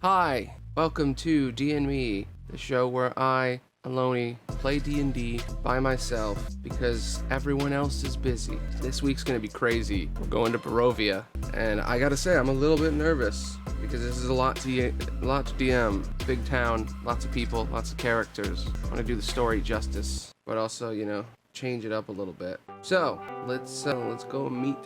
Hi, welcome to D&Me, the show where I, Aloney, play D&D by myself because everyone else is busy. This week's gonna be crazy. We're going to Barovia, and I gotta say, I'm a little bit nervous because this is a lot to DM. Big town, lots of people, lots of characters. I want to do the story justice, but also, change it up a little bit. So let's go meet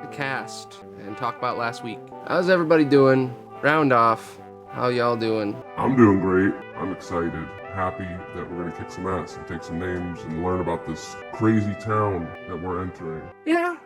the cast and talk about last week. How's everybody doing? Round off. How y'all doing? I'm doing great. I'm excited. Happy that we're gonna kick some ass and take some names and learn about this crazy town that we're entering. Yeah,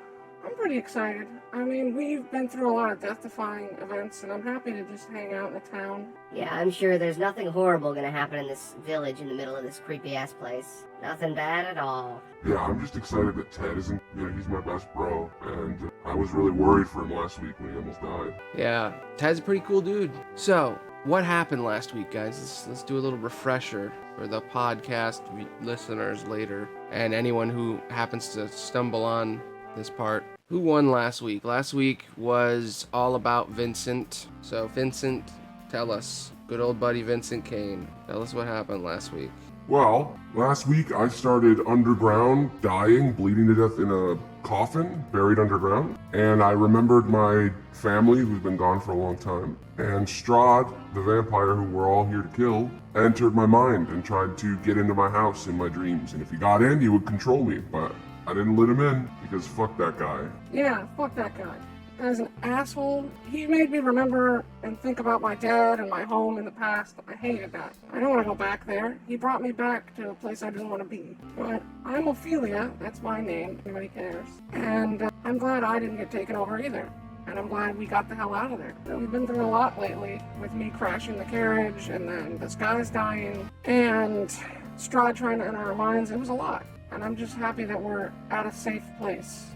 I'm pretty excited. I mean, we've been through a lot of death-defying events, and I'm happy to just hang out in the town. Yeah, I'm sure there's nothing horrible gonna happen in this village in the middle of this creepy-ass place. Nothing bad at all. Yeah, I'm just excited that Ted isn't, he's my best bro, and I was really worried for him last week when he almost died. Yeah, Ted's a pretty cool dude. So, what happened last week, guys? Let's do a little refresher for the podcast listeners later, and anyone who happens to stumble on this part. Who won last week? Last week was all about Vincent. So, Vincent, tell us. Good old buddy Vincent Kane. Tell us what happened last week. Well, last week I started underground, dying, bleeding to death in a coffin, buried underground. And I remembered my family, who's been gone for a long time. And Strad, the vampire who we're all here to kill, entered my mind and tried to get into my house in my dreams. And if he got in, he would control me. But I didn't let him in, because fuck that guy. Yeah, fuck that guy. As an asshole, he made me remember and think about my dad and my home in the past. I hated that. I don't want to go back there. He brought me back to a place I didn't want to be. But I'm Ophelia, that's my name, nobody cares. And I'm glad I didn't get taken over either. And I'm glad we got the hell out of there. We've been through a lot lately, with me crashing the carriage, and then this guy's dying, and Strahd trying to enter our minds. It was a lot. And I'm just happy that we're at a safe place.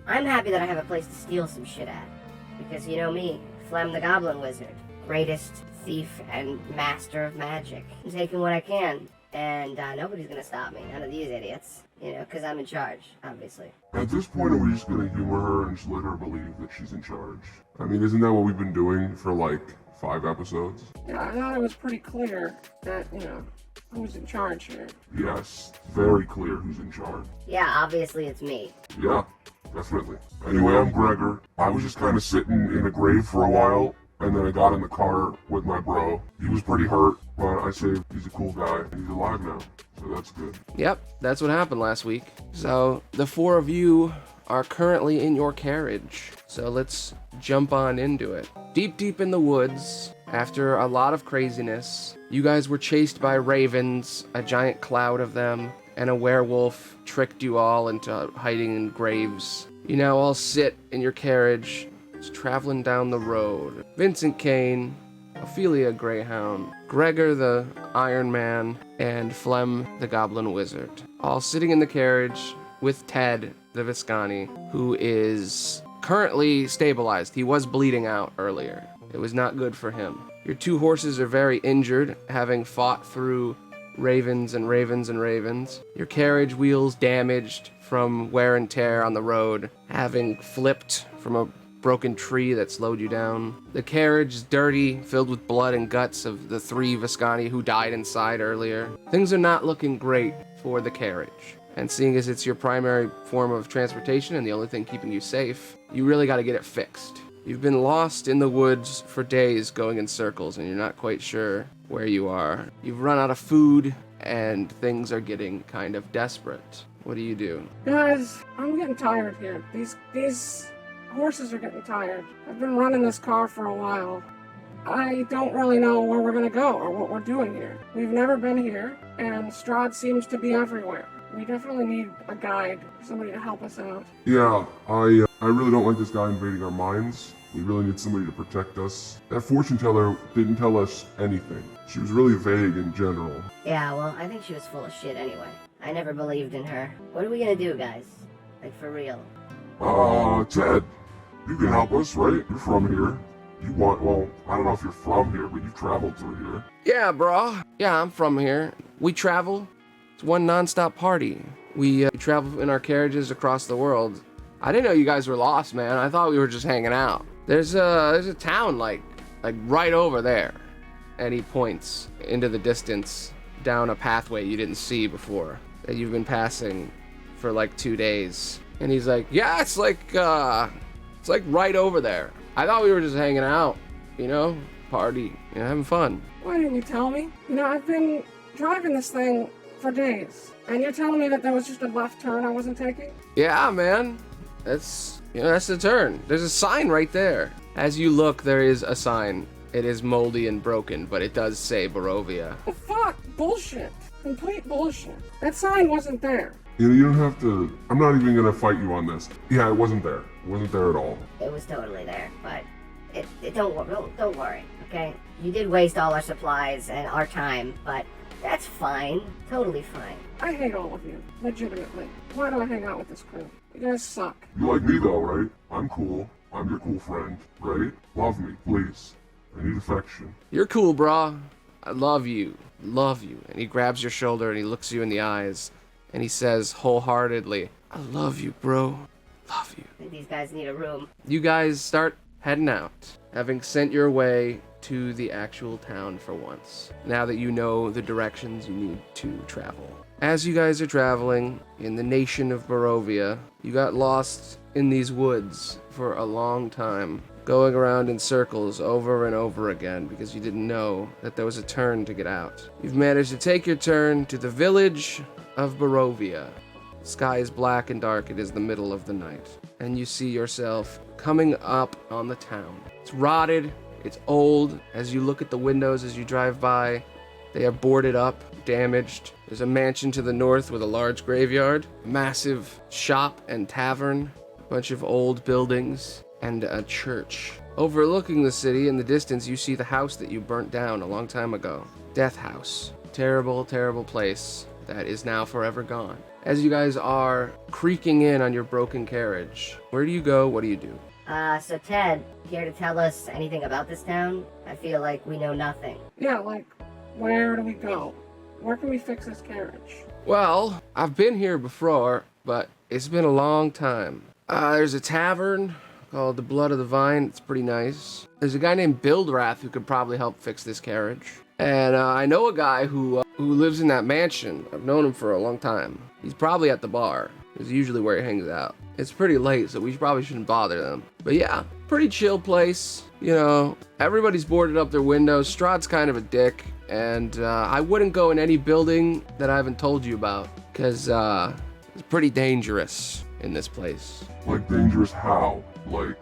I'm happy that I have a place to steal some shit at. Because you know me, Flem the Goblin Wizard. Greatest thief and master of magic. I'm taking what I can. And nobody's gonna stop me. None of these idiots. Because I'm in charge, obviously. At this point, are we just gonna humor her and just let her believe that she's in charge? I mean, isn't that what we've been doing for like 5 episodes? Yeah, I thought it was pretty clear that, who's in charge here. Yes, very clear who's in charge. Yeah, obviously it's me. Yeah, definitely. Anyway, I'm Gregor. I was just kind of sitting in a grave for a while, and then I got in the car with my bro. He was pretty hurt, but I saved. He's a cool guy, and he's alive now, so that's good. Yep, that's what happened last week. So, the 4 of you are currently in your carriage. So let's jump on into it. Deep in the woods, after a lot of craziness, you guys were chased by ravens, a giant cloud of them, and a werewolf tricked you all into hiding in graves. You now all sit in your carriage, just traveling down the road. Vincent Kane, Ophelia Greyhound, Gregor the Iron Man, and Flem the Goblin Wizard, all sitting in the carriage with Ted the Viscani, who is currently stabilized. He was bleeding out earlier. It was not good for him. Your 2 horses are very injured, having fought through ravens and ravens and ravens. Your carriage wheels damaged from wear and tear on the road, having flipped from a broken tree that slowed you down. The carriage is dirty, filled with blood and guts of the 3 Viscani who died inside earlier. Things are not looking great for the carriage. And seeing as it's your primary form of transportation and the only thing keeping you safe, you really got to get it fixed. You've been lost in the woods for days going in circles and you're not quite sure where you are. You've run out of food and things are getting kind of desperate. What do you do? Guys, I'm getting tired here. These horses are getting tired. I've been running this car for a while. I don't really know where we're gonna go or what we're doing here. We've never been here, and Strahd seems to be everywhere. We definitely need a guide, somebody to help us out. Yeah, I really don't like this guy invading our minds. We really need somebody to protect us. That fortune teller didn't tell us anything. She was really vague in general. Yeah, well, I think she was full of shit anyway. I never believed in her. What are we gonna do, guys? Like, for real? Ted, you can help us, right? You're from here. I don't know if you're from here, but you've traveled through here. Yeah, bro. Yeah, I'm from here. We travel. It's one non-stop party. We travel in our carriages across the world. I didn't know you guys were lost, man. I thought we were just hanging out. There's a town like like right over there. And he points into the distance down a pathway you didn't see before that you've been passing for like 2 days. And he's like, yeah, it's like right over there. I thought we were just hanging out, party, having fun. Why didn't you tell me? I've been driving this thing for days, and you're telling me that there was just a left turn I wasn't taking? Yeah, man. That's the turn. There's a sign right there. As you look, there is a sign. It is moldy and broken, but it does say Barovia. Oh, fuck! Bullshit! Complete bullshit. That sign wasn't there. You don't have to. I'm not even gonna fight you on this. Yeah, it wasn't there. It wasn't there at all. It was totally there, but don't worry, okay? You did waste all our supplies and our time, but that's fine. Totally fine. I hate all of you. Legitimately. Why do I hang out with this crew? You guys suck. You like me though, right? I'm cool. I'm your cool friend, right? Love me, please. I need affection. You're cool, brah. I love you. Love you. And he grabs your shoulder and he looks you in the eyes and he says wholeheartedly, I love you, bro. Love you. I think these guys need a room. You guys start heading out, having sent your way to the actual town for once, now that you know the directions you need to travel. As you guys are traveling in the nation of Barovia, you got lost in these woods for a long time, going around in circles over and over again because you didn't know that there was a turn to get out. You've managed to take your turn to the village of Barovia. Sky is black and dark. It is the middle of the night. And you see yourself coming up on the town. It's rotted. It's old. As you look at the windows as you drive by, they are boarded up, damaged. There's a mansion to the north with a large graveyard, a massive shop and tavern, a bunch of old buildings, and a church. Overlooking the city in the distance, you see the house that you burnt down a long time ago. Death House. Terrible, terrible place that is now forever gone. As you guys are creaking in on your broken carriage, where do you go? What do you do? So Ted, care to tell us anything about this town? I feel like we know nothing. Yeah, like, where do we go? Where can we fix this carriage? Well, I've been here before, but it's been a long time. There's a tavern called the Blood of the Vine. It's pretty nice. There's a guy named Bildrath who could probably help fix this carriage. And I know a guy who lives in that mansion. I've known him for a long time. He's probably at the bar. It's usually where he hangs out. It's pretty late, so we probably shouldn't bother them. But yeah, pretty chill place. Everybody's boarded up their windows. Strad's kind of a dick. And I wouldn't go in any building that I haven't told you about. Because it's pretty dangerous in this place. Like dangerous how? Like,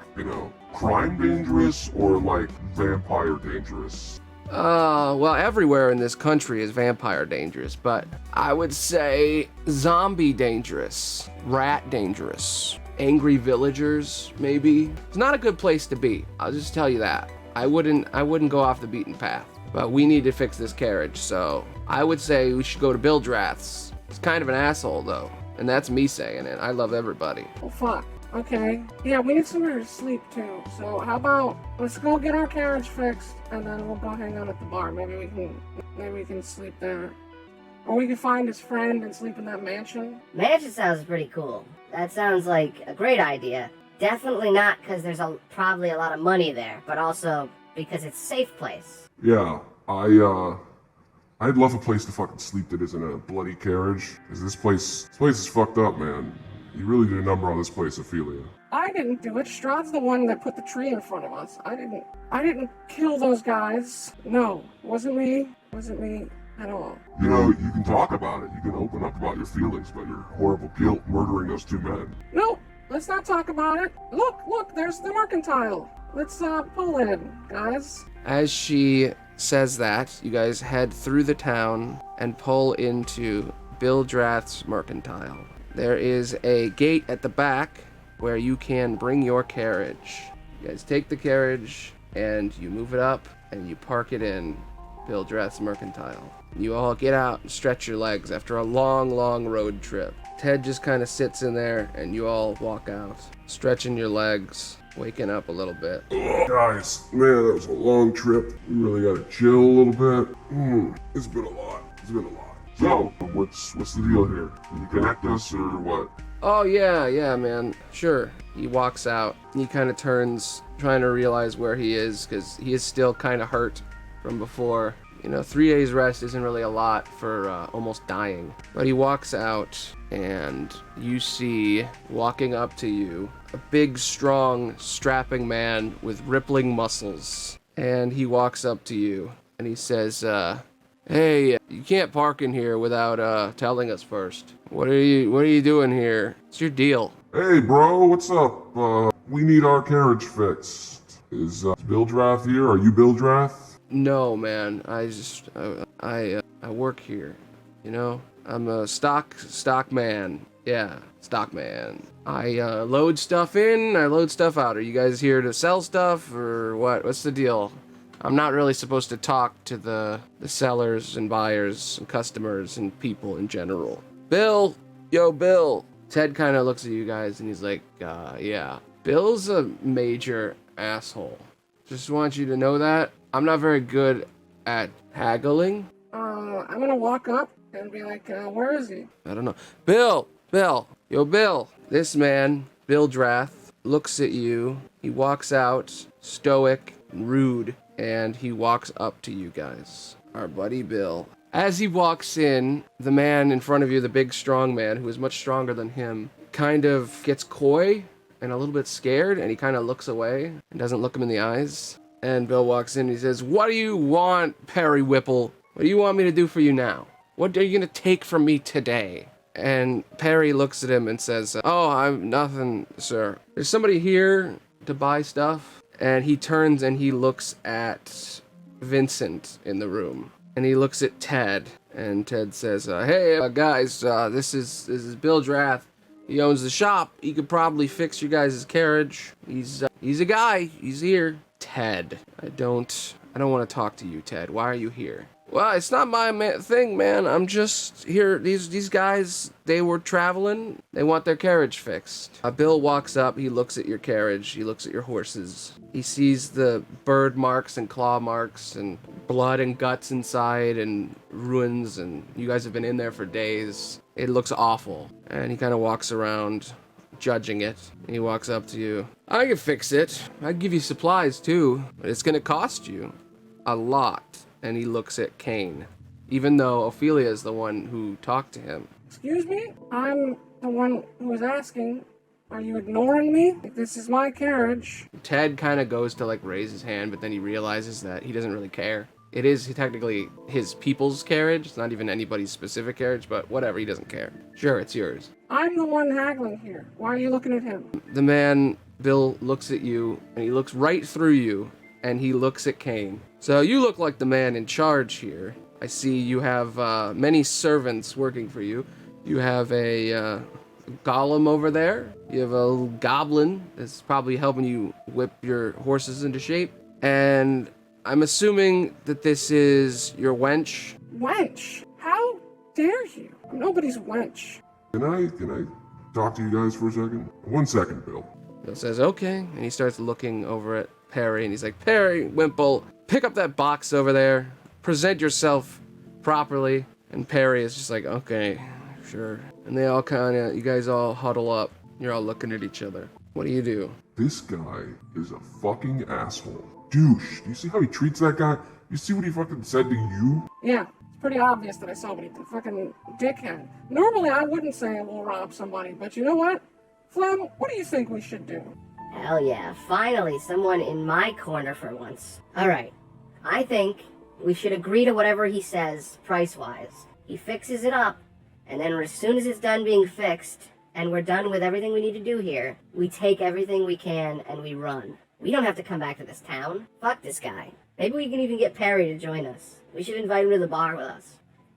crime dangerous or like vampire dangerous? Well, everywhere in this country is vampire dangerous, but I would say zombie dangerous, rat dangerous, angry villagers, maybe. It's not a good place to be. I'll just tell you that. I wouldn't go off the beaten path, but we need to fix this carriage, so I would say we should go to Bildrath's. He's kind of an asshole, though, and that's me saying it. I love everybody. Oh, fuck. Okay. Yeah, we need somewhere to sleep, too. So how about, let's go get our carriage fixed, and then we'll go hang out at the bar. Maybe we can sleep there. Or we can find his friend and sleep in that mansion. Mansion sounds pretty cool. That sounds like a great idea. Definitely not because there's probably a lot of money there, but also because it's a safe place. Yeah, I'd love a place to fucking sleep that isn't a bloody carriage. Cause this place is fucked up, man. You really did a number on this place, Ophelia. I didn't do it. Strad's the one that put the tree in front of us. I didn't kill those guys. No, wasn't me at all. You can talk about it. You can open up about your feelings, about your horrible guilt murdering those two men. No, let's not talk about it. Look, there's the mercantile. Let's pull in, guys. As she says that, you guys head through the town and pull into Bildrath's mercantile. There is a gate at the back where you can bring your carriage. You guys take the carriage and you move it up and you park it in Bildrath's mercantile. You all get out and stretch your legs after a long, long road trip. Ted just kind of sits in there and you all walk out, stretching your legs, waking up a little bit. Guys, man, that was a long trip. We really gotta chill a little bit. It's been a lot. So, what's the deal here? Can you connect us or what? Oh, yeah, man. Sure. He walks out. He kind of turns, trying to realize where he is, because he is still kind of hurt from before. 3 days rest isn't really a lot for almost dying. But he walks out, and you see, walking up to you, a big, strong, strapping man with rippling muscles. And he walks up to you, and he says, hey, you can't park in here without telling us first. What are you doing here? What's your deal? Hey, bro, what's up? We need our carriage fixed. Is Bill Drath here? Are you Bill Drath? No, man. I work here. I'm a stock man. Yeah, stock man. I load stuff in, I load stuff out. Are you guys here to sell stuff or what? What's the deal? I'm not really supposed to talk to the sellers and buyers and customers and people in general. Bill! Yo, Bill! Ted kind of looks at you guys and he's like, yeah. Bill's a major asshole. Just want you to know that. I'm not very good at haggling. I'm gonna walk up and be like, where is he? I don't know. Bill! Yo, Bill! This man, Bill Drath, looks at you. He walks out, stoic, rude, and he walks up to you guys. Our buddy Bill. As he walks in, the man in front of you, the big strong man, who is much stronger than him, kind of gets coy and a little bit scared, and he kind of looks away and doesn't look him in the eyes. And Bill walks in and he says, what do you want, Perry Whipple? What do you want me to do for you now? What are you going to take from me today? And Perry looks at him and says, oh, I'm nothing, sir. There's somebody here to buy stuff. And he turns and he looks at Vincent in the room. And he looks at Ted. And Ted says, hey, guys, this is Bill Drath. He owns the shop. He could probably fix your guys' carriage. He's a guy. He's here. Ted, I don't want to talk to you, Ted. Why are you here? Well, it's not my thing, man. I'm just here. These guys, they were traveling. They want their carriage fixed. Bill walks up. He looks at your carriage. He looks at your horses. He sees the bird marks and claw marks and blood and guts inside and ruins, and you guys have been in there for days. It looks awful. And he kind of walks around, judging it. He walks up to you. I can fix it. I'd give you supplies too, but it's gonna cost you a lot. And he looks at Kane, even though Ophelia is the one who talked to him. Excuse me? I'm the one who was asking. Are you ignoring me? This is my carriage. Ted kind of goes to raise his hand, but then he realizes that he doesn't really care. It is technically his people's carriage. It's not even anybody's specific carriage, but whatever, he doesn't care. Sure, it's yours. I'm the one haggling here. Why are you looking at him? The man, Bill, looks at you, and he looks right through you, and he looks at Kane. So you look like the man in charge here. I see you have many servants working for you. You have a golem over there. You have a little goblin that's probably helping you whip your horses into shape. And I'm assuming that this is your wench. Wench? How dare you? I'm nobody's wench. Can I talk to you guys for a second? 1 second, Bill. Bill says, okay. And he starts looking over at Perry, and he's like, Perry, Wimple, pick up that box over there. Present yourself properly. And Perry is just like, okay, sure. And they all you guys all huddle up. You're all looking at each other. What do you do? This guy is a fucking asshole. Douche. Do you see how he treats that guy? You see what he fucking said to you? Yeah, it's pretty obvious that I saw what he did. Fucking dickhead. Normally I wouldn't say we'll rob somebody, but you know what? Flem, what do you think we should do? Hell yeah, finally someone in my corner for once. Alright, I think we should agree to whatever he says, price-wise. He fixes it up, and then as soon as it's done being fixed, and we're done with everything we need to do here, we take everything we can and we run. We don't have to come back to this town. Fuck this guy. Maybe we can even get Perry to join us. We should invite him to the bar with us.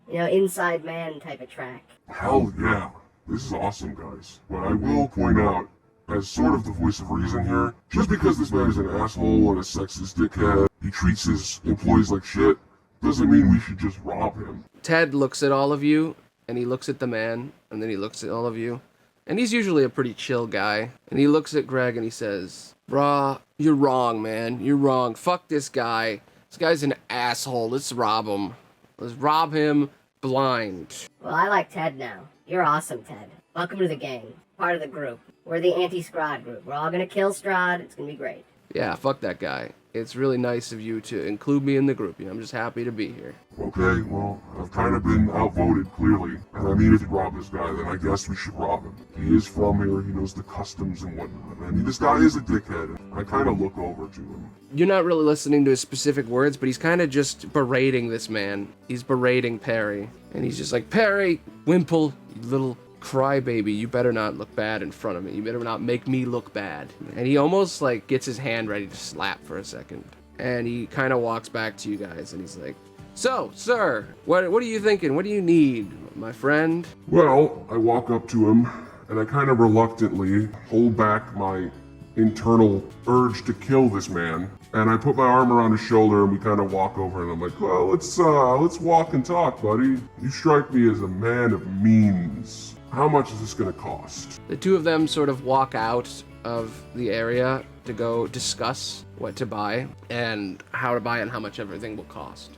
Inside man type of track. Hell yeah. This is awesome, guys. But I will point out, as sort of the voice of reason here, just because this man is an asshole and a sexist dickhead, he treats his employees like shit, doesn't mean we should just rob him. Ted looks at all of you, and he looks at the man, and then he looks at all of you. And he's usually a pretty chill guy. And he looks at Greg and he says, brah, you're wrong, man. You're wrong. Fuck this guy. This guy's an asshole. Let's rob him. Let's rob him blind. Well, I like Ted now. You're awesome, Ted. Welcome to the gang. part of the group. We're the anti-Strad group. We're all gonna kill Strad. It's gonna be great. Yeah, fuck that guy. It's really nice of you to include me in the group. I'm just happy to be here. Okay, well, I've kind of been outvoted, clearly. And I mean, if you rob this guy, then I guess we should rob him. He is from here, he knows the customs and whatnot. I mean, this guy is a dickhead. I kind of look over to him. You're not really listening to his specific words, but he's kind of just berating this man. He's berating Perry. And he's just like, Perry, Wimple, you little crybaby, you better not look bad in front of me. You better not make me look bad. And he almost like gets his hand ready to slap for a second. And he kind of walks back to you guys and he's like, so, sir, what are you thinking? What do you need, my friend? Well, I walk up to him, and I kind of reluctantly hold back my internal urge to kill this man. And I put my arm around his shoulder and we kind of walk over and I'm like, well, let's walk and talk, buddy. You strike me as a man of means. How much is this gonna cost? The two of them sort of walk out of the area to go discuss what to buy and how to buy it and how much everything will cost.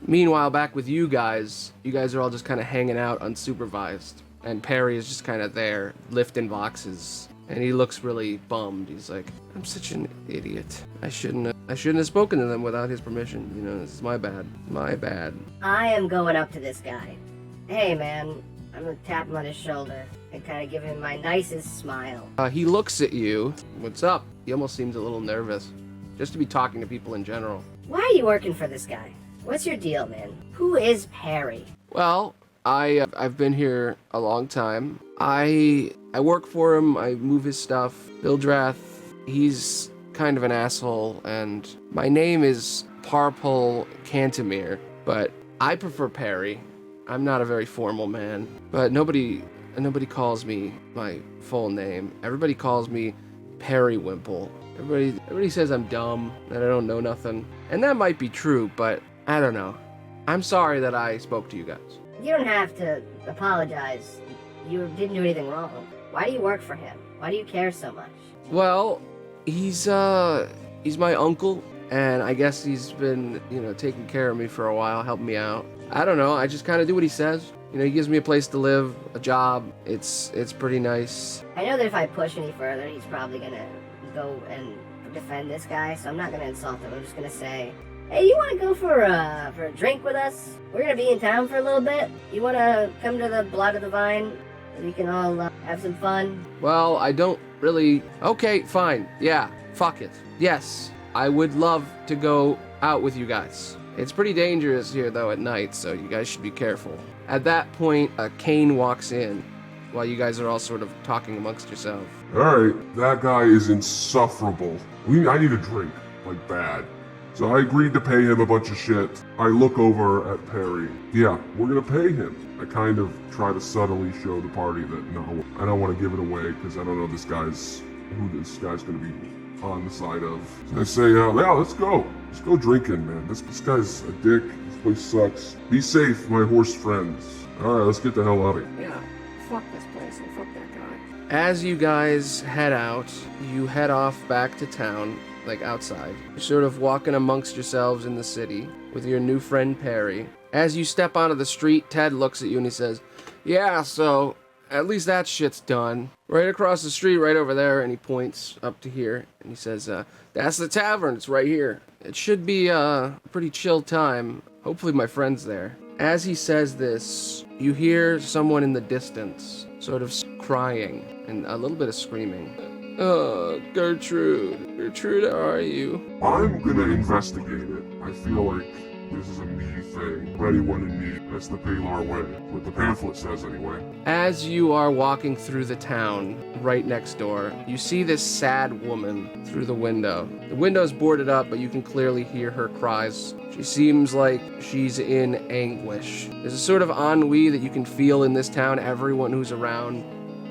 Meanwhile, back with you guys are all just kind of hanging out unsupervised. And Perry is just kind of there, lifting boxes. And he looks really bummed. He's like, I'm such an idiot. I shouldn't have spoken to them without his permission. You know, this is my bad. My bad. I am going up to this guy. Hey, man. I'm gonna tap him on his shoulder and kind of give him my nicest smile. He looks at you. What's up? He almost seems a little nervous. Just to be talking to people in general. Why are you working for this guy? What's your deal, man? Who is Perry? Well, I've been here a long time. I work for him. I move his stuff. Bildrath, he's kind of an asshole, and my name is Parpol Cantemir, but I prefer Perry. I'm not a very formal man, but nobody calls me my full name. Everybody calls me Perrywimple. Everybody says I'm dumb, that I don't know nothing. And that might be true, but I don't know. I'm sorry that I spoke to you guys. You don't have to apologize. You didn't do anything wrong. Why do you work for him? Why do you care so much? Well, he's my uncle, and I guess he's been, taking care of me for a while, helping me out. I don't know, I just kind of do what he says. He gives me a place to live, a job. It's pretty nice. I know that if I push any further, he's probably gonna go and defend this guy, so I'm not gonna insult him. I'm just gonna say, hey, you wanna go for a drink with us? We're gonna be in town for a little bit. You wanna come to the Blood of the Vine? So we can all have some fun? Well, I don't really... Okay, fine. Yeah, fuck it. Yes, I would love to go out with you guys. It's pretty dangerous here, though, at night, so you guys should be careful. At that point, Kane walks in while you guys are all sort of talking amongst yourselves. Alright, that guy is insufferable. I need a drink, like bad. So I agreed to pay him a bunch of shit. I look over at Perry. Yeah, we're gonna pay him. I kind of try to subtly show the party that no, I don't want to give it away because I don't know who this guy's gonna be on the side of. So I say, yeah, let's go. Let's go drinking, man. This guy's a dick. This place sucks. Be safe, my horse friends. Alright, let's get the hell out of here. Yeah, fuck this place and fuck that guy. As you guys head out, you head off back to town, like outside. You're sort of walking amongst yourselves in the city with your new friend Perry. As you step onto the street, Ted looks at you and he says, yeah, so at least that shit's done. Right across the street, right over there, and he points up to here, and he says, that's the tavern, it's right here. It should be a pretty chill time. Hopefully my friend's there. As he says this, you hear someone in the distance, sort of crying, and a little bit of screaming. Oh, Gertrude, how are you? I'm gonna investigate it. I feel like this is a me thing. For anyone in need, that's the Palar way. What the pamphlet says, anyway. As you are walking through the town, right next door, you see this sad woman through the window. The window's boarded up, but you can clearly hear her cries. She seems like she's in anguish. There's a sort of ennui that you can feel in this town. Everyone who's around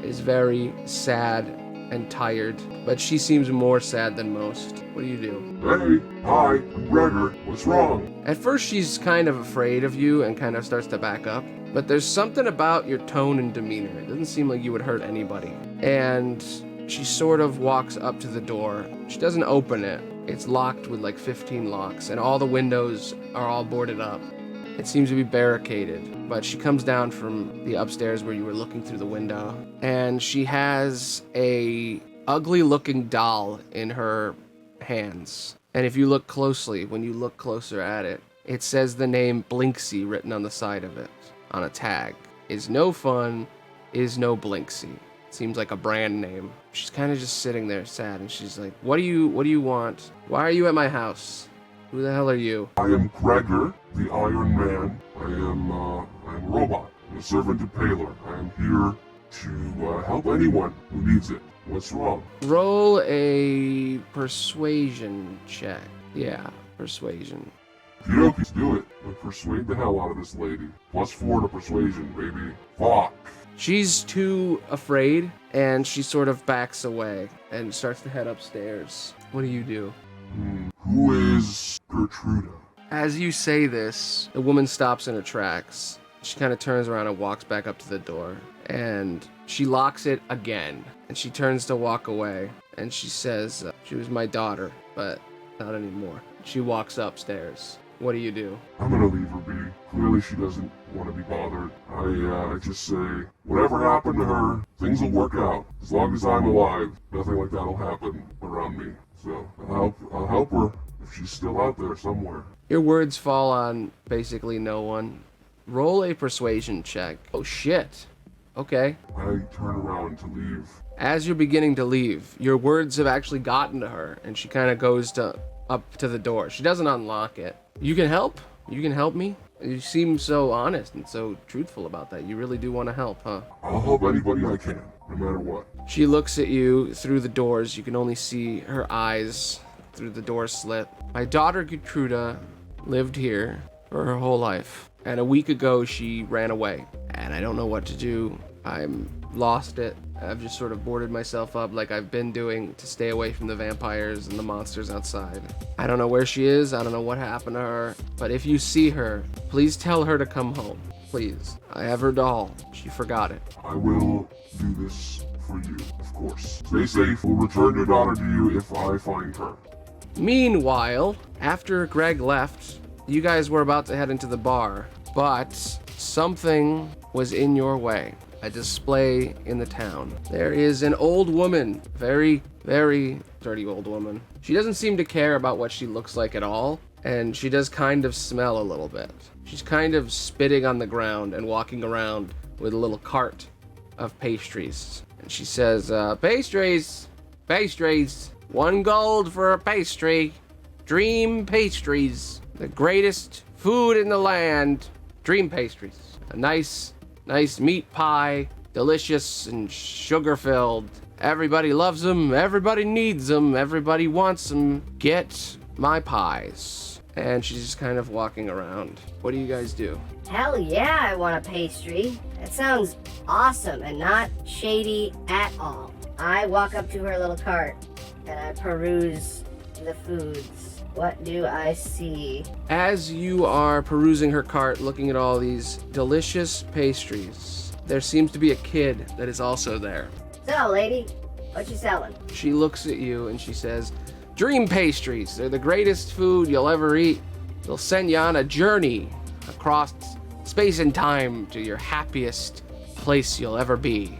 is very sad and tired, but she seems more sad than most. What do you do? Hey, hi, I'm Gregor. What's wrong? At first she's kind of afraid of you and kind of starts to back up, but there's something about your tone and demeanor. It doesn't seem like you would hurt anybody. And she sort of walks up to the door. She doesn't open it. It's locked with like 15 locks, and all the windows are all boarded up. It seems to be barricaded, but she comes down from the upstairs where you were looking through the window, and she has a ugly looking doll in her hands. And if you look closely, when you look closer at it, it says the name Blinksy written on the side of it, on a tag. Is no fun, is no Blinksy. Seems like a brand name. She's kind of just sitting there sad, and she's like, what do you want? Why are you at my house? Who the hell are you? I am Gregor, the Iron Man. I am a robot. I'm a servant of Paler. I am here to help anyone who needs it. What's wrong? Roll a persuasion check. Yeah, persuasion. Okay, let's do it. Let's persuade the hell out of this lady. +4 to persuasion, baby. Fuck. She's too afraid, and she sort of backs away and starts to head upstairs. What do you do? Who is Gertruda? As you say this, the woman stops in her tracks. She kind of turns around and walks back up to the door, and she locks it again, and she turns to walk away, and she says, she was my daughter, but not anymore. She walks upstairs. What do you do? I'm gonna leave her be. Clearly she doesn't want to be bothered. I just say, whatever happened to her, things will work out. As long as I'm alive, nothing like that'll happen around me. So I'll help her if she's still out there somewhere. Your words fall on basically no one. Roll a persuasion check. Oh shit. Okay. I turn around to leave. As you're beginning to leave, your words have actually gotten to her, and she kind of goes up to the door. She doesn't unlock it. You can help? You can help me? You seem so honest and so truthful about that. You really do want to help, huh? I'll help anybody I can, no matter what. She looks at you through the doors. You can only see her eyes through the door slit. My daughter Gertruda lived here for her whole life, and a week ago she ran away, and I don't know what to do. I'm lost it. I've just sort of boarded myself up like I've been doing to stay away from the vampires and the monsters outside. I don't know where she is. I don't know what happened to her, but if you see her, please tell her to come home. Please. I have her doll. She forgot it. I will do this for you, of course. Stay safe. We'll return your daughter to you if I find her. Meanwhile, after Greg left, you guys were about to head into the bar, but something was in your way. A display in the town. There is an old woman, very, very dirty old woman. She doesn't seem to care about what she looks like at all, and she does kind of smell a little bit. She's kind of spitting on the ground and walking around with a little cart of pastries. And she says, pastries, 1 gold for a pastry, dream pastries, the greatest food in the land, dream pastries. A nice meat pie, delicious and sugar-filled. Everybody loves them, everybody needs them, everybody wants them. Get my pies. And she's just kind of walking around. What do you guys do? Hell yeah, I want a pastry. That sounds awesome and not shady at all. I walk up to her little cart and I peruse the foods. What do I see? As you are perusing her cart, looking at all these delicious pastries, there seems to be a kid that is also there. So, lady, what you selling? She looks at you and she says, dream pastries. They're the greatest food you'll ever eat. They'll send you on a journey across space and time to your happiest place you'll ever be.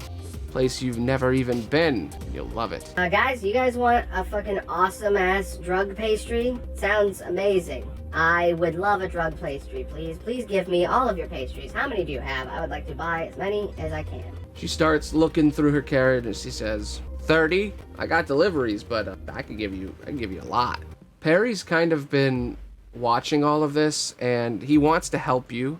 Place you've never even been. You'll love it. Guys, you guys want a fucking awesome-ass drug pastry? Sounds amazing. I would love a drug pastry, please. Please give me all of your pastries. How many do you have? I would like to buy as many as I can. She starts looking through her carriage and she says, 30? I got deliveries, but I can give you a lot. Perry's kind of been watching all of this, and he wants to help you,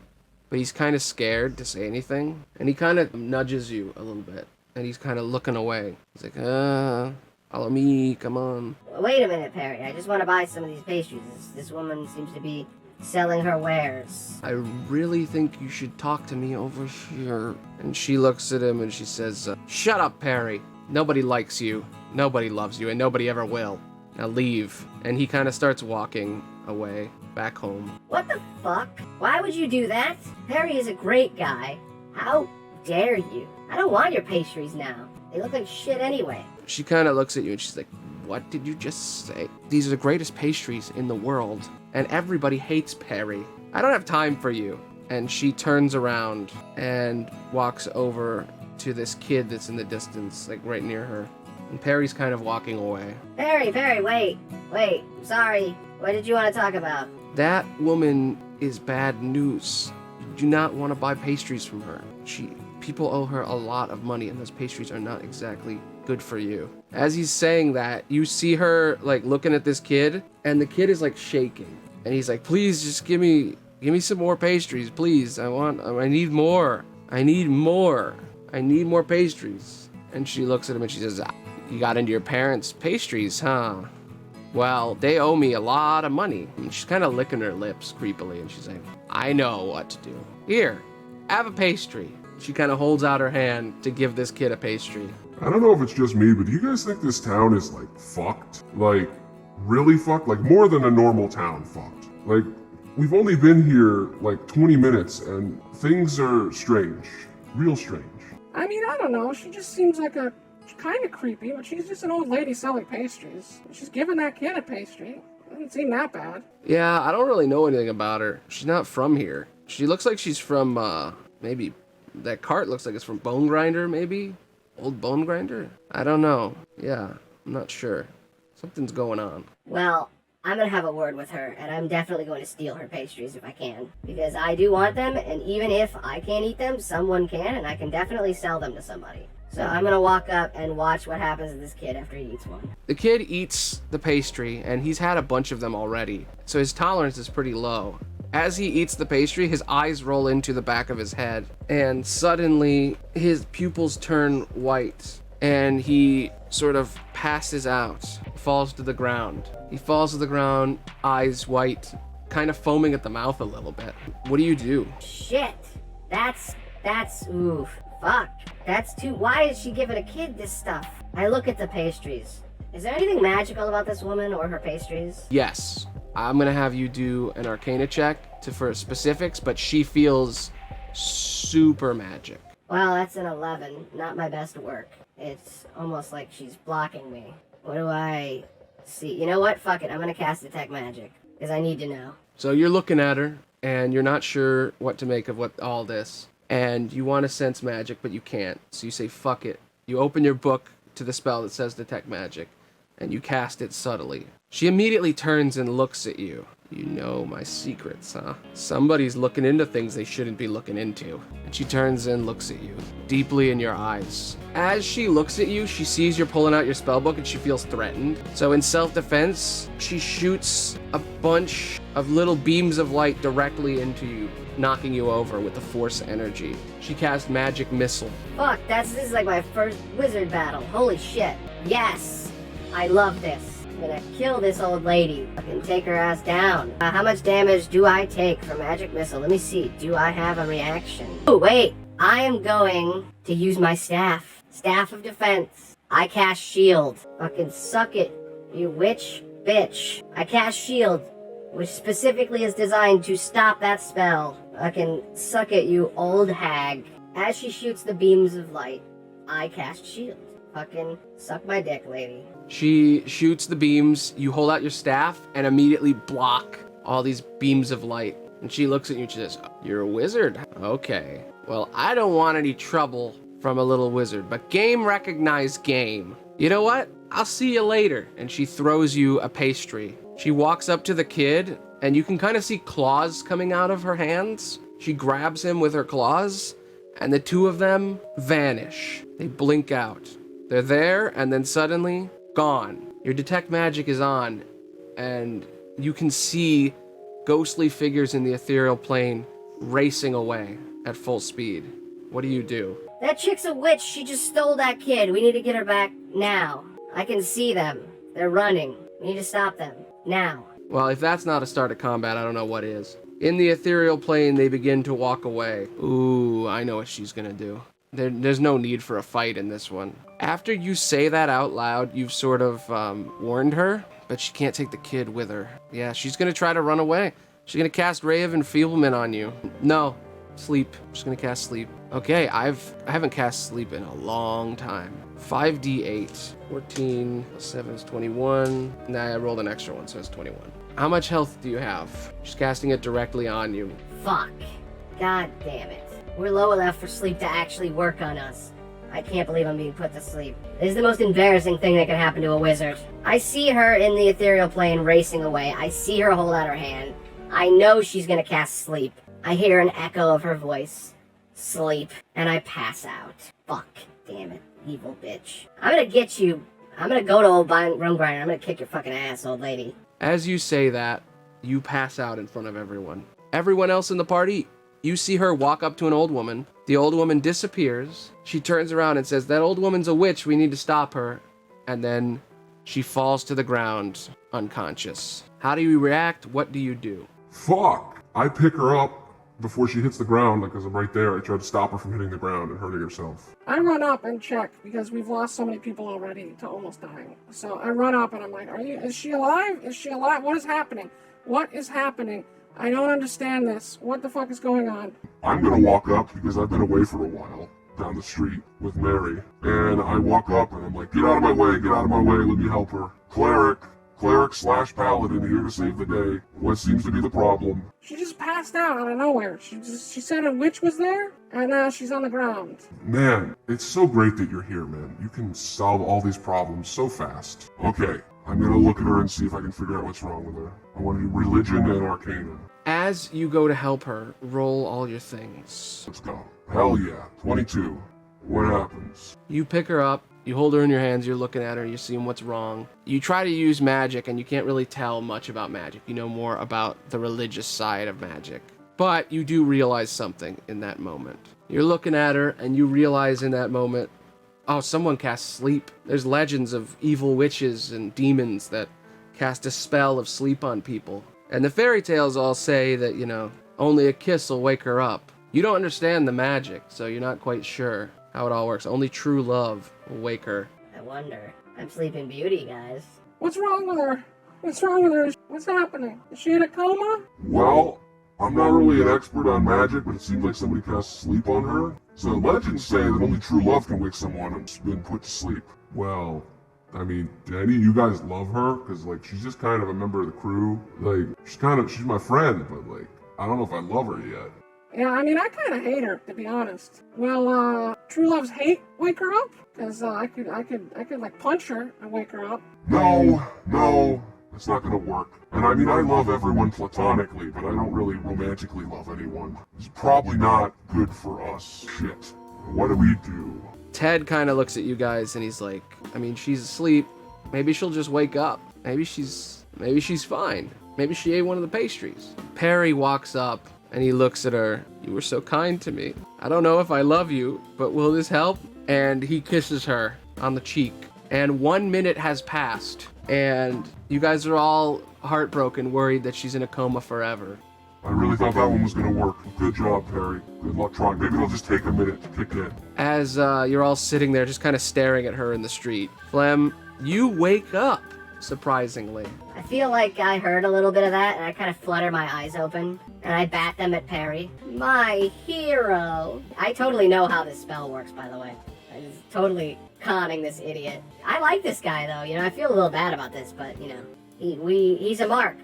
but he's kind of scared to say anything, and he kind of nudges you a little bit. And he's kind of looking away. He's like, follow me, come on. Wait a minute, Perry. I just want to buy some of these pastries. This woman seems to be selling her wares. I really think you should talk to me over here. And she looks at him and she says, shut up, Perry. Nobody likes you. Nobody loves you, and nobody ever will. Now leave. And he kind of starts walking away, back home. What the fuck? Why would you do that? Perry is a great guy. How dare you? I don't want your pastries now. They look like shit anyway. She kind of looks at you and she's like, what did you just say? These are the greatest pastries in the world, and everybody hates Perry. I don't have time for you. And she turns around and walks over to this kid that's in the distance, like right near her. And Perry's kind of walking away. Perry, wait, sorry. What did you want to talk about? That woman is bad news. You do not want to buy pastries from her. People owe her a lot of money, and those pastries are not exactly good for you. As he's saying that, you see her like looking at this kid, and the kid is like shaking. And he's like, please just give me some more pastries, please. I need more. I need more pastries. And she looks at him and she says, you got into your parents' pastries, huh? Well, they owe me a lot of money. And she's kind of licking her lips creepily, and she's like, I know what to do. Here, have a pastry. She kind of holds out her hand to give this kid a pastry. I don't know if it's just me, but do you guys think this town is like fucked? Like, really fucked? Like more than a normal town fucked. Like, we've only been here like 20 minutes and things are strange. Real strange. I mean, I don't know. She just seems like kind of creepy, but she's just an old lady selling pastries. She's giving that kid a pastry. Doesn't seem that bad. Yeah, I don't really know anything about her. She's not from here. She looks like she's from, maybe, that cart looks like it's from Bone Grinder, maybe? Old Bone Grinder? I don't know. Yeah, I'm not sure. Something's going on. Well, I'm gonna have a word with her, and I'm definitely going to steal her pastries if I can. Because I do want them, and even if I can't eat them, someone can, and I can definitely sell them to somebody. So I'm gonna walk up and watch what happens to this kid after he eats one. The kid eats the pastry, and he's had a bunch of them already, so his tolerance is pretty low. As he eats the pastry, his eyes roll into the back of his head, and suddenly his pupils turn white, and he sort of passes out, falls to the ground. He falls to the ground, eyes white, kind of foaming at the mouth a little bit. What do you do? Shit. That's, oof. Fuck. That's too, why is she giving a kid this stuff? I look at the pastries. Is there anything magical about this woman or her pastries? Yes. I'm gonna have you do an Arcana check for specifics, but she feels super magic. Well, that's an 11. Not my best work. It's almost like she's blocking me. What do I see? You know what? Fuck it. I'm gonna cast Detect Magic, because I need to know. So you're looking at her, and you're not sure what to make of all this. And you want to sense magic, but you can't. So you say, fuck it. You open your book to the spell that says Detect Magic, and you cast it subtly. She immediately turns and looks at you. You know my secrets, huh? Somebody's looking into things they shouldn't be looking into. And she turns and looks at you, deeply in your eyes. As she looks at you, she sees you're pulling out your spellbook and she feels threatened. So in self-defense, she shoots a bunch of little beams of light directly into you, knocking you over with the force energy. She casts Magic Missile. Fuck, this is like my first wizard battle. Holy shit. Yes! I love this. I'm gonna kill this old lady. I can take her ass down. How much damage do I take from Magic Missile? Let me see. Do I have a reaction? Oh, wait. I am going to use my staff. Staff of Defense. I cast Shield. Fucking suck it, you witch bitch. I cast Shield, which specifically is designed to stop that spell. Fucking suck it, you old hag. As she shoots the beams of light, I cast Shield. Fucking suck my dick, lady. She shoots the beams, you hold out your staff, and immediately block all these beams of light. And she looks at you and she says, you're a wizard? Okay. Well, I don't want any trouble from a little wizard, but game recognized game. You know what? I'll see you later. And she throws you a pastry. She walks up to the kid, and you can kind of see claws coming out of her hands. She grabs him with her claws, and the two of them vanish. They blink out. They're there, and then suddenly, gone. Your Detect Magic is on, and you can see ghostly figures in the ethereal plane racing away at full speed. What do you do? That chick's a witch. She just stole that kid. We need to get her back now. I can see them. They're running. We need to stop them. Now. Well, if that's not a start of combat, I don't know what is. In the ethereal plane, they begin to walk away. Ooh, I know what she's gonna do. There's no need for a fight in this one. After you say that out loud, you've sort of warned her, but she can't take the kid with her. Yeah, she's gonna try to run away. She's gonna cast Ray of Enfeeblement on you. No, sleep. She's gonna cast sleep. Okay, I haven't cast sleep in a long time. 5d8. 14 plus 7 is 21. Nah, I rolled an extra one, so it's 21. How much health do you have? She's casting it directly on you. Fuck. God damn it. We're low enough for sleep to actually work on us. I can't believe I'm being put to sleep. This is the most embarrassing thing that could happen to a wizard. I see her in the ethereal plane racing away. I see her hold out her hand. I know she's gonna cast sleep. I hear an echo of her voice. Sleep. And I pass out. Fuck. Damn it. Evil bitch. I'm gonna get you. I'm gonna go to old Rum Grinder. I'm gonna kick your fucking ass, old lady. As you say that, you pass out in front of everyone. Everyone else in the party, you see her walk up to an old woman. The old woman disappears. She turns around and says, "That old woman's a witch. We need to stop her." And then she falls to the ground, unconscious. How do you react? What do you do? Fuck! I pick her up before she hits the ground, because I'm right there. I try to stop her from hitting the ground and hurting herself. I run up and check because we've lost so many people already to almost dying. So I run up and I'm like, is she alive? Is she alive? What is happening? What is happening? I don't understand this. What the fuck is going on? I'm gonna walk up because I've been away for a while down the street with Mary. And I walk up and I'm like, get out of my way, get out of my way, let me help her. Cleric/paladin here to save the day. What seems to be the problem? She just passed out of nowhere. She said a witch was there, and now she's on the ground. Man, it's so great that you're here, man. You can solve all these problems so fast. Okay, I'm gonna look at her and see if I can figure out what's wrong with her. I want to do religion and arcana. As you go to help her, roll all your things. Let's go. Hell yeah. 22. What happens? You pick her up, you hold her in your hands, you're looking at her, you're seeing what's wrong. You try to use magic, and you can't really tell much about magic. You know more about the religious side of magic. But you do realize something in that moment. You're looking at her, and you realize in that moment, oh, someone casts sleep. There's legends of evil witches and demons that cast a spell of sleep on people. And the fairy tales all say that, only a kiss will wake her up. You don't understand the magic, so you're not quite sure how it all works. Only true love will wake her. I wonder. I'm Sleeping Beauty, guys. What's wrong with her? What's wrong with her? What's happening? Is she in a coma? Well, I'm not really an expert on magic, but it seems like somebody cast sleep on her. So legends say that only true love can wake someone who's been put to sleep. Well, I mean, do any of you guys love her? Because, she's just kind of a member of the crew. She's my friend, but, I don't know if I love her yet. Yeah, I mean, I kind of hate her, to be honest. Well, true love's hate wake her up? Because I could punch her and wake her up. No, it's not gonna work. And I mean, I love everyone platonically, but I don't really romantically love anyone. It's probably not good for us. Shit. What do we do? Ted kind of looks at you guys, and he's like, I mean, she's asleep. Maybe she'll just wake up. Maybe she's fine. Maybe she ate one of the pastries. Perry walks up, and he looks at her. You were so kind to me. I don't know if I love you, but will this help? And he kisses her on the cheek. And 1 minute has passed. And you guys are all heartbroken, worried that she's in a coma forever. I really thought that one was gonna work. Good job, Perry. Good luck trying. Maybe it'll just take a minute to kick in. As you're all sitting there just kind of staring at her in the street. Flem, you wake up, surprisingly. I feel like I heard a little bit of that, and I kind of flutter my eyes open, and I bat them at Perry. My hero! I totally know how this spell works, by the way. I'm just totally conning this idiot. I like this guy, though, I feel a little bad about this, but, he's a mark,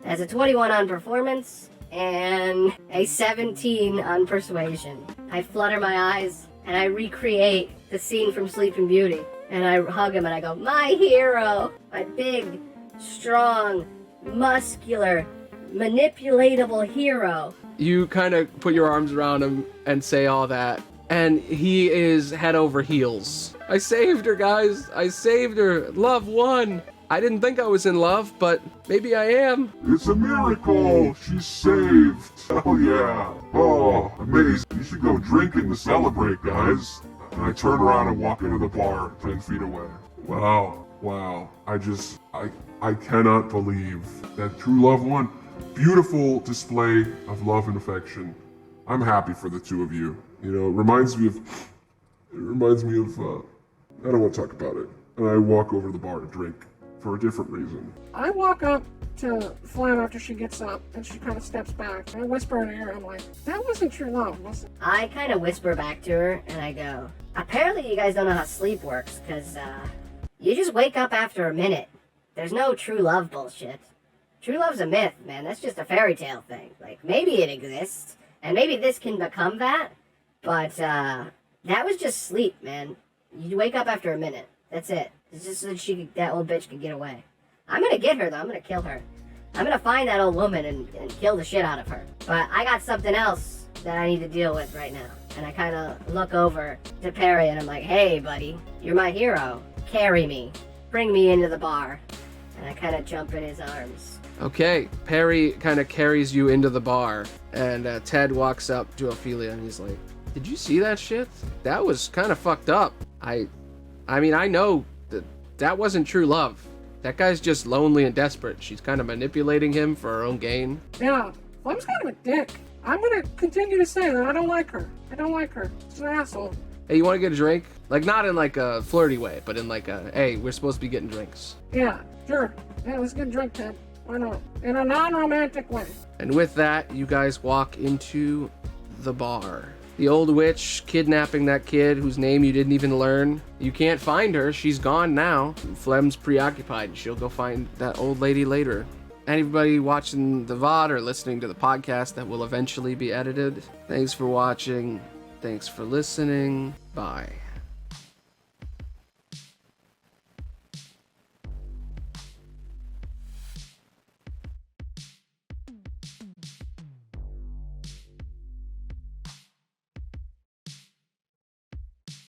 Has a 21 on performance, and a 17 on persuasion. I flutter my eyes, and I recreate the scene from Sleeping Beauty. And I hug him and I go, my hero! My big, strong, muscular, manipulatable hero. You kind of put your arms around him and say all that. And he is head over heels. I saved her, guys. I saved her. Love won. I didn't think I was in love, but maybe I am. It's a miracle! She's saved! Hell yeah! Oh, amazing. You should go drinking to celebrate, guys. And I turn around and walk into the bar 10 feet away. Wow. I cannot believe that true love won. Beautiful display of love and affection. I'm happy for the two of you. It reminds me of, I don't want to talk about it. And I walk over to the bar to drink for a different reason. I walk up to Flem after she gets up, and she kind of steps back. And I whisper in her ear, I'm like, that wasn't true love, was it? I kind of whisper back to her, and I go, apparently you guys don't know how sleep works, because, you just wake up after a minute. There's no true love bullshit. True love's a myth, man. That's just a fairy tale thing. Like, maybe it exists, and maybe this can become that, but that was just sleep, man. You wake up after a minute. That's it. It's just so that old bitch could get away. I'm gonna get her, though. I'm gonna kill her. I'm gonna find that old woman and kill the shit out of her. But I got something else that I need to deal with right now. And I kind of look over to Perry and I'm like, hey, buddy, you're my hero. Carry me. Bring me into the bar. And I kind of jump in his arms. Okay, Perry kind of carries you into the bar, and Ted walks up to Ophelia and he's like, did you see that shit? That was kind of fucked up. I mean, I know that wasn't true love. That guy's just lonely and desperate. She's kind of manipulating him for her own gain. Yeah, Flem's kind of a dick. I'm gonna continue to say that I don't like her. I don't like her. She's an asshole. Hey, you want to get a drink? Like, not in like a flirty way, but in like a, hey, we're supposed to be getting drinks. Yeah, sure. Yeah, let's get a drink, Ted. Why not? In a non-romantic way. And with that, you guys walk into the bar. The old witch kidnapping that kid whose name you didn't even learn. You can't find her. She's gone now. Flem's preoccupied. She'll go find that old lady later. Anybody watching the VOD or listening to the podcast that will eventually be edited, thanks for watching. Thanks for listening. Bye.